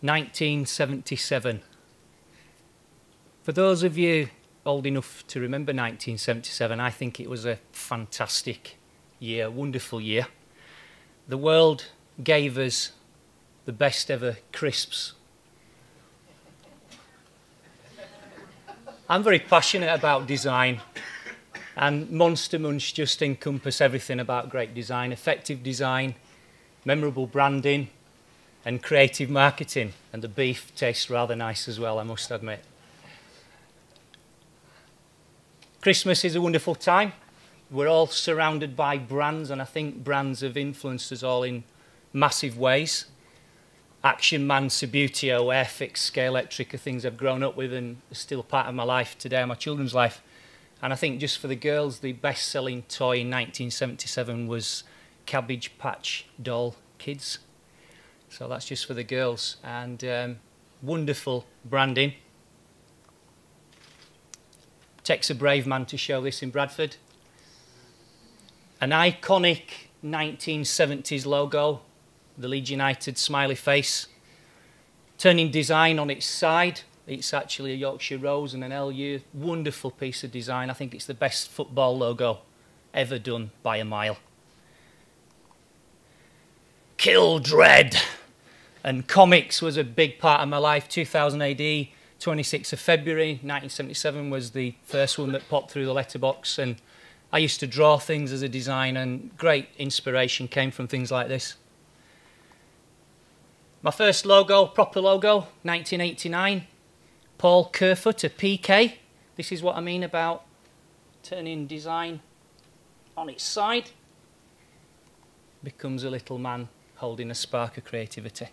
1977. For those of you old enough to remember 1977, I think it was a fantastic year, wonderful year. The world gave us the best ever crisps. I'm very passionate about design, and Monster Munch just encompass everything about great design, effective design, memorable branding, and creative marketing. And the beef tastes rather nice as well, I must admit. Christmas is a wonderful time. We're all surrounded by brands, and I think brands have influenced us all in massive ways. Action Man, Subbuteo, Airfix, Scalextric are things I've grown up with and are still part of my life today, my children's life. And I think just for the girls, the best-selling toy in 1977 was Cabbage Patch Doll Kids. So that's just for the girls. And wonderful branding. Takes a brave man to show this in Bradford. An iconic 1970s logo, the Leeds United smiley face. Turning design on its side. It's actually a Yorkshire Rose and an LU. Wonderful piece of design. I think it's the best football logo ever done by a mile. Kill Dread. And comics was a big part of my life. 2000 AD, 26th of February, 1977 was the first one that popped through the letterbox. And I used to draw things as a designer, and great inspiration came from things like this. My first logo, proper logo, 1989. Paul Kerfoot, a PK. This is what I mean about turning design on its side. Becomes a little man holding a spark of creativity.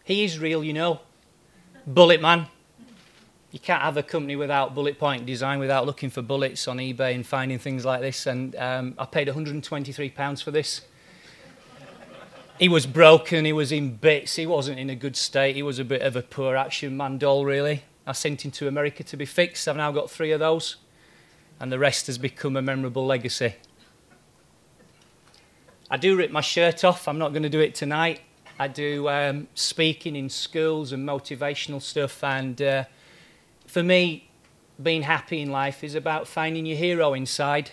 He is real, you know. Bulletman. You can't have a company without bullet point design, without looking for bullets on eBay and finding things like this. And I paid £123 for this. He was broken, he was in bits, he wasn't in a good state, he was a bit of a poor Action Man doll, really. I sent him to America to be fixed. I've now got 3 of those, and the rest has become a memorable legacy. I do rip my shirt off. I'm not going to do it tonight. I do speaking in schools and motivational stuff, and for me, being happy in life is about finding your hero inside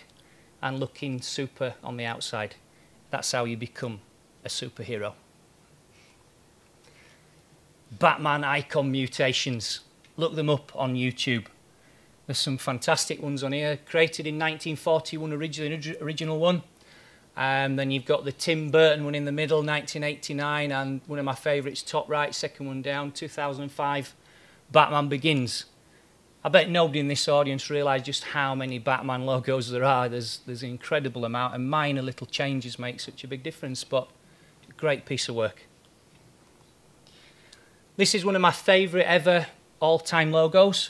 and looking super on the outside. That's how you become a superhero. Batman icon mutations. Look them up on YouTube. There's some fantastic ones on here. Created in 1941, original one. Then you've got the Tim Burton one in the middle, 1989, and one of my favourites, top right, second one down, 2005, Batman Begins. I bet nobody in this audience realised just how many Batman logos there are. There's an incredible amount, and minor little changes make such a big difference, but great piece of work. This is one of my favourite ever all-time logos.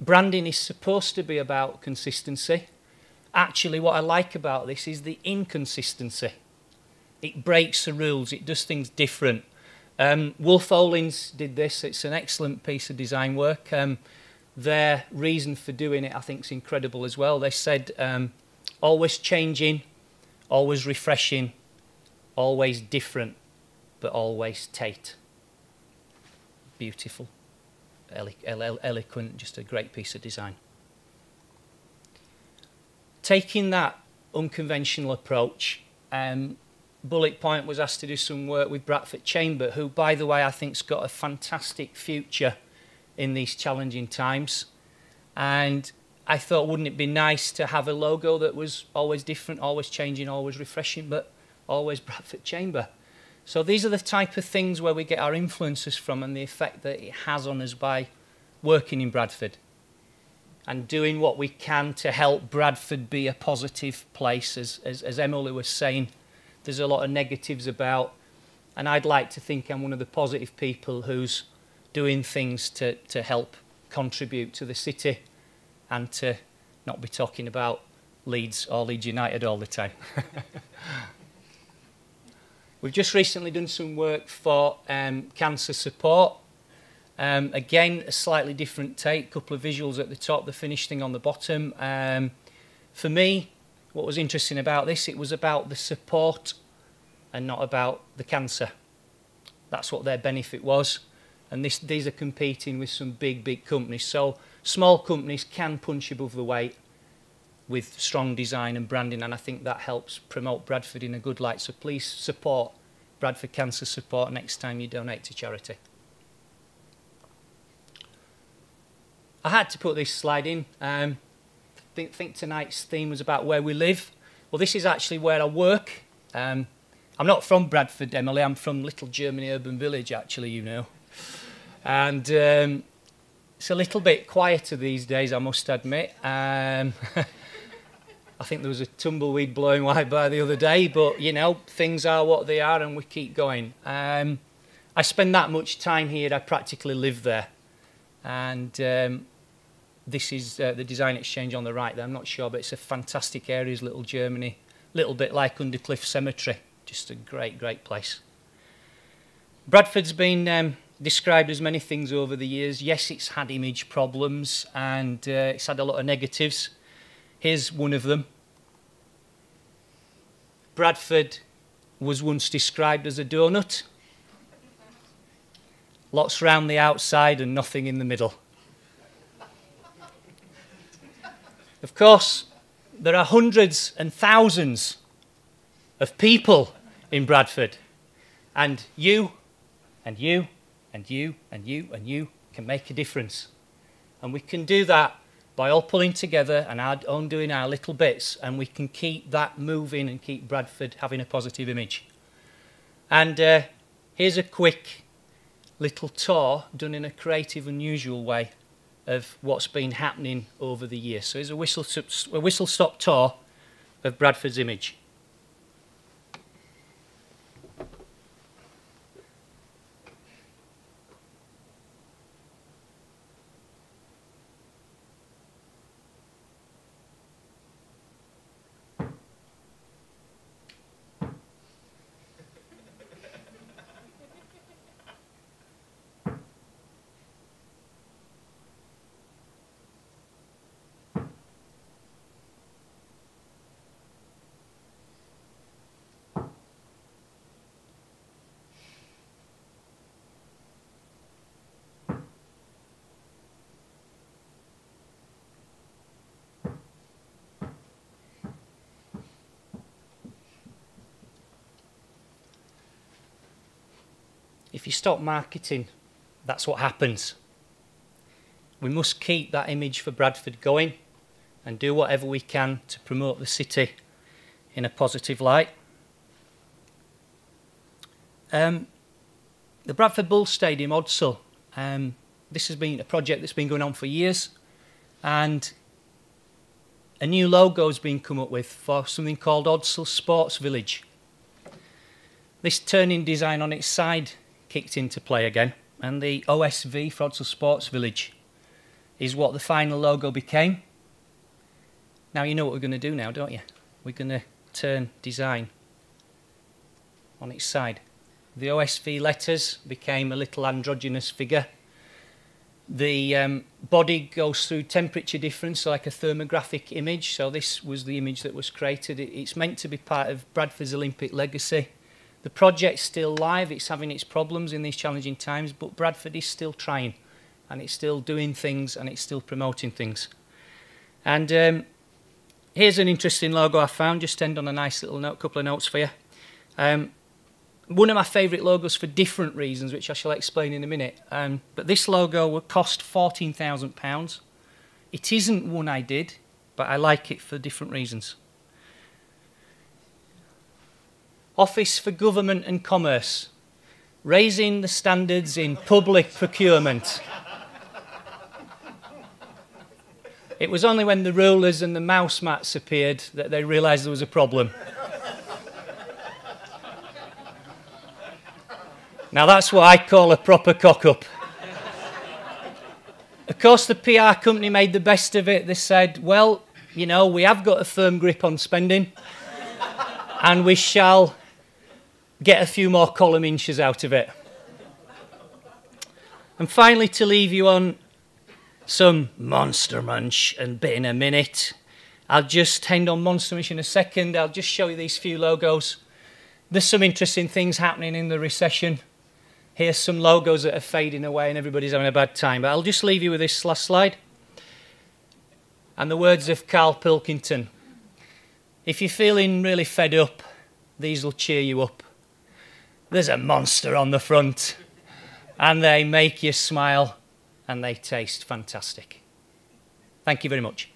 Branding is supposed to be about consistency. Actually, what I like about this is the inconsistency. It breaks the rules, it does things different. Wolf Olins did this. It's an excellent piece of design work. Their reason for doing it, I think, is incredible as well. They said, always changing, always refreshing, always different, but always Tate. Beautiful, eloquent, just a great piece of design. Taking that unconventional approach, Bullet Point was asked to do some work with Bradford Chamber, who, by the way, I think's got a fantastic future in these challenging times. And I thought, wouldn't it be nice to have a logo that was always different, always changing, always refreshing, but always Bradford Chamber. So these are the type of things where we get our influences from, and the effect that it has on us by working in Bradford and doing what we can to help Bradford be a positive place. As Emily was saying, there's a lot of negatives about, and I'd like to think I'm one of the positive people who's doing things to help contribute to the city and to not be talking about Leeds or Leeds United all the time. We've just recently done some work for cancer support. Again, a slightly different take, a couple of visuals at the top, the finished thing on the bottom. For me, what was interesting about this, it was about the support and not about the cancer. That's what their benefit was. And these are competing with some big companies. So small companies can punch above the weight with strong design and branding, and I think that helps promote Bradford in a good light. So please support Bradford Cancer Support next time you donate to charity. I had to put this slide in. I think tonight's theme was about where we live. Well, this is actually where I work. I'm not from Bradford, Emily. I'm from Little Germany Urban Village, actually, you know. And it's a little bit quieter these days, I must admit. I think there was a tumbleweed blowing by the other day, but, you know, things are what they are and we keep going. I spend that much time here, I practically live there. And this is the Design Exchange on the right there. I'm not sure, but it's a fantastic area, Little Germany. A little bit like Undercliff Cemetery. Just a great place. Bradford's been described as many things over the years. Yes, it's had image problems and it's had a lot of negatives. Here's one of them. Bradford was once described as a donut. Lots round the outside and nothing in the middle. Of course, there are hundreds and thousands of people in Bradford, and you and you and you and you and you can make a difference. And we can do that by all pulling together and doing our little bits, and we can keep that moving and keep Bradford having a positive image. And here's a quick little tour done in a creative, unusual way of what's been happening over the years. So here's a whistle-stop tour of Bradford's image. If you stop marketing, that's what happens. We must keep that image for Bradford going and do whatever we can to promote the city in a positive light. The Bradford Bull Stadium, Odsal, this has been a project that's been going on for years, and a new logo has been come up with for something called Odsal Sports Village. This turning design on its side kicked into play again, and the OSV for Odsal Sports Village is what the final logo became. Now you know what we're going to do now, don't you? We're going to turn design on its side. The OSV letters became a little androgynous figure. The body goes through temperature difference, so like a thermographic image. So this was the image that was created. It's meant to be part of Bradford's Olympic legacy. The project's still live, it's having its problems in these challenging times, but Bradford is still trying, and it's still doing things, and it's still promoting things. And here's an interesting logo I found, just to end on a nice little note, couple of notes for you. One of my favourite logos for different reasons, which I shall explain in a minute, but this logo will cost £14,000. It isn't one I did, but I like it for different reasons. Office for Government and Commerce, raising the standards in public procurement. It was only when the rulers and the mouse mats appeared that they realised there was a problem. Now that's what I call a proper cock-up. Of course, the PR company made the best of it. They said, well, you know, we have got a firm grip on spending, and we shall get a few more column inches out of it. And finally, to leave you on some Monster Munch and bit in a minute, I'll just end on Monster Munch in a second. I'll just show you these few logos. There's some interesting things happening in the recession. Here's some logos that are fading away and everybody's having a bad time. But I'll just leave you with this last slide. And the words of Carl Pilkington. If you're feeling really fed up, these will cheer you up. There's a monster on the front. And they make you smile. And they taste fantastic. Thank you very much.